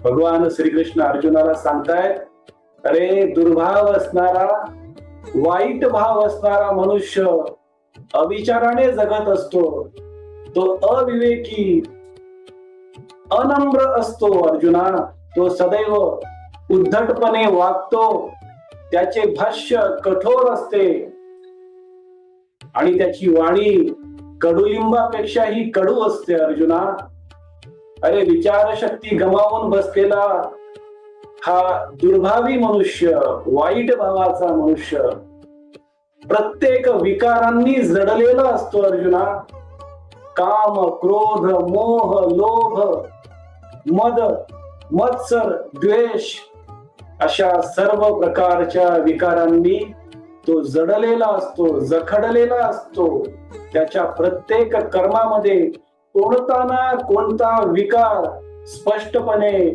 भगवान श्रीकृष्ण अर्जुनाला सांगतायत, अरे दुर्भाव असणारा, वाईट भाव असणारा मनुष्य अविचाराने जगत असतो, तो अविवेकी अनम्र असतो अर्जुना, तो सदैव उद्धटपणे वागतो, त्याचे भाष्य कठोर असते आणि त्याची वाणी कडुलिंबापेक्षाही कडू असते अर्जुना. अरे विचारशक्ती गमावून बसलेला हा दुर्भावी मनुष्य, वाईट भावाचा मनुष्य प्रत्येक विकारांनी जडलेला असतो अर्जुना. काम, क्रोध, मोह, लोभ, मद, मत्सर, द्वेष अशा सर्व प्रकारच्या विकारांनी तो जडलेला असतो, जखडलेला असतो. त्याच्या प्रत्येक कर्मामध्ये कोणता ना कोणता विकार स्पष्टपणे